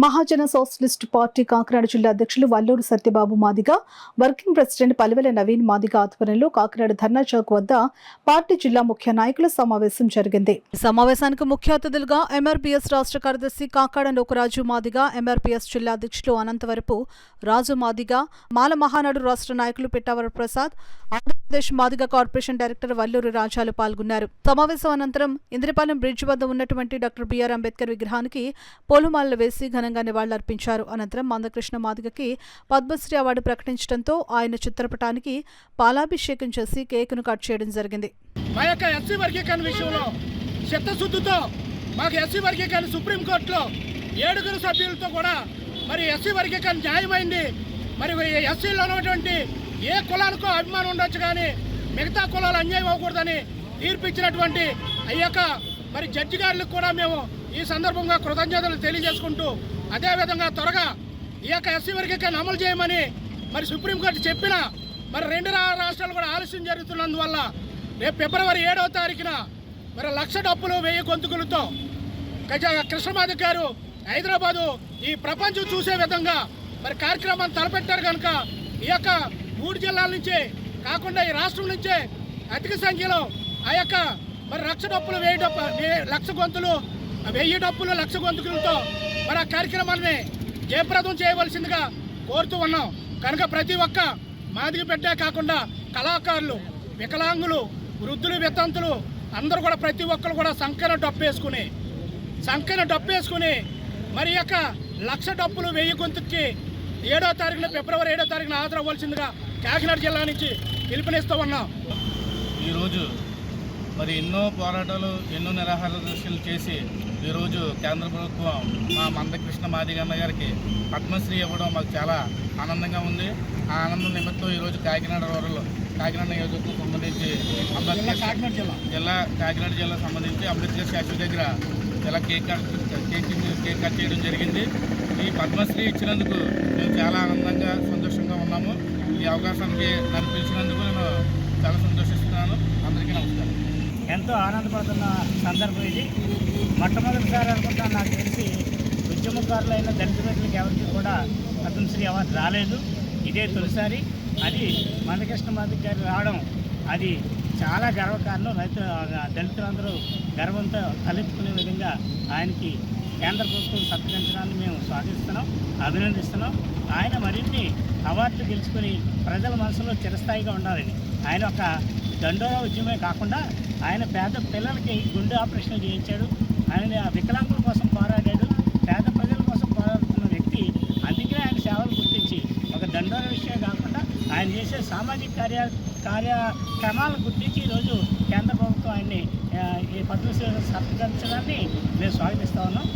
మహాజన socialist party Kakinada జిల్లా అధ్యక్షులు Valluru Satyababu Madiga, working president Palivela Naveen Madiga ఆధ్వర్యంలో కాకినాడ ధర్నా చౌక్ వద్ద పార్టీ జిల్లా ముఖ్య నాయకుల సమావేశం జరిగింది. ఈ సమావేశానికి ముఖ్య అతిథులుగా ఎంఆర్పీఎస్ రాష్ట్ర కార్యదర్శి కాకాడ నోకరాజు మాదిగ, ఎంఆర్పీఎస్ జిల్లా అధ్యక్షులు అనంతవరపు రాజు మాదిగ, మాల మహానాడు రాష్ట్ర నాయకులు పిట్టావర ప్రసాద్, ఆంధ్రప్రదేశ్ మాదిగ కార్పొరేషన్ డైరెక్టర్ వల్లూరు రాజాలు పాల్గొన్నారు. సమావేశం అనంతరం ఇంద్రపాలెం బ్రిడ్జ్ వద్ద ఉన్నటువంటి డాక్టర్ బిఆర్ అంబేద్కర్ విగ్రహానికి పూలమాలలు వేసి ఘనంగా నివాళులర్పించారు. అనంతరం మందకృష్ణ మాదిగకి పద్మశ్రీ అవార్డు ప్రకటించడంతో ఆయన చిత్రపటానికి పాలాభిషేకం చేసి కేకును కట్ చేయడం జరిగింది. మా యొక్క ఎస్సీ వర్గీకరణ విషయంలో చిత్తశుద్ధితో మాకు ఎస్సీ వర్గీకరణ సుప్రీంకోర్టులో 7 సభ్యులతో కూడా మరి ఎస్సీ వర్గీకరణ న్యాయమైంది. మరి ఎస్సీలో ఉన్నటువంటి ఏ కులానికో అభిమానం ఉండొచ్చు, కానీ మిగతా కులాలు అన్యాయం అవ్వకూడదని తీర్పిచ్చినటువంటి అయ్యాక మరి జడ్జి గారికి కూడా మేము ఈ సందర్భంగా కృతజ్ఞతలు తెలియజేసుకుంటూ, అదేవిధంగా త్వరగా ఈ యొక్క ఎస్సీ వర్గీకరణ అమలు చేయమని మరి సుప్రీంకోర్టు చెప్పిన మరి 2 రాష్ట్రాలు కూడా ఆలస్యం జరుగుతున్నందువల్ల రేపు ఫిబ్రవరి 7వ తారీఖున మరి 1,00,000 డప్పులు 1000 గొంతుకులతో కృష్ణమాదిగ గారు హైదరాబాదు ఈ ప్రపంచం చూసే విధంగా మరి కార్యక్రమాన్ని తలపెట్టారు. కనుక ఈ యొక్క 3 జిల్లాల నుంచే కాకుండా ఈ రాష్ట్రం నుంచే అధిక సంఖ్యలో ఆ యొక్క మరి 1,00,000 డప్పులు 1,00,000 గొంతులు 1000 డప్పులు 1,00,000 గొంతుకులతో మరి ఆ కార్యక్రమాన్ని జయప్రదం చేయవలసిందిగా కోరుతూ ఉన్నాం. కనుక ప్రతి ఒక్క మాదిగ బిడ్డ కాకుండా కళాకారులు, వికలాంగులు, వృద్ధులు, వితంతులు అందరూ కూడా ప్రతి ఒక్కరు కూడా సంఖ్యను డప్పేసుకుని మరి యొక్క 1,00,000 డప్పులు 1000 గొంతుకి 7వ తారీఖున ఫిబ్రవరి 7వ తారీఖున హాజరవ్వాల్సిందిగా కాకినాడ జిల్లా నుంచి పిలుపునిస్తూ ఉన్నాం. ఈరోజు మరి ఎన్నో పోరాటాలు, ఎన్నో నిరాహార దీక్షలు చేసి ఈరోజు కేంద్ర ప్రభుత్వం మా మందకృష్ణ మాదిగ అన్న గారికి పద్మశ్రీ ఇవ్వడం మాకు చాలా ఆనందంగా ఉంది. ఆ ఆనందం నిమిత్తం ఈరోజు కాకినాడ నియోజకవర్గం సంబంధించి కాకినాడ జిల్లా సంబంధించి అంబేద్కర్ స్టాచ్యూ దగ్గర ఇలా కేక్ కట్ చేయడం జరిగింది. ఈ పద్మశ్రీ ఇచ్చినందుకు మేము చాలా ఆనందంగా, సంతోషంగా ఉన్నాము. ఈ అవకాశానికి నన్ను పిలిచినందుకు నేను చాలా సంతోషిస్తున్నాను. అందరికీ నమస్కారం. ఎంతో ఆనందపడుతున్న సందర్భం ఇది. మొట్టమొదటిసారి అనుకుంటా నాకు తెలిసి ఉద్యమకారులైన దళిత బిడ్డలకు ఎవరికి కూడా పద్మశ్రీ అవార్డు రాలేదు. ఇదే తొలిసారి. అది మందకృష్ణ మాదిగ గారు రావడం అది చాలా గర్వకారణం. దళితులందరూ గర్వంతో తలెత్తుకునే విధంగా ఆయనకి కేంద్ర ప్రభుత్వం సత్కరించడాన్ని మేము స్వాగతిస్తున్నాం, అభినందిస్తున్నాం. ఆయన మరిన్ని అవార్డులు గెలుచుకొని ప్రజల మనసులో చిరస్థాయిగా ఉండాలని, ఆయన ఒక దండోరా ఉద్యమే కాకుండా ఆయన పేద పిల్లలకి గుండె ఆపరేషన్ చేయించాడు. ఆయన వికలాంగుల కోసం పోరాడాడు, పేద ప్రజల కోసం పోరాడుతున్న వ్యక్తి. అందుకే ఆయన సేవలు గుర్తించి ఒక దండోరా విషయం కాకుండా ఆయన చేసే సామాజిక కార్యక్రమాలను గుర్తించి ఈరోజు కేంద్ర ప్రభుత్వం ఆయన్ని ఈ పద్మశ్రీ సత్కరించడాన్ని మేము స్వాగతిస్తూ ఉన్నాం.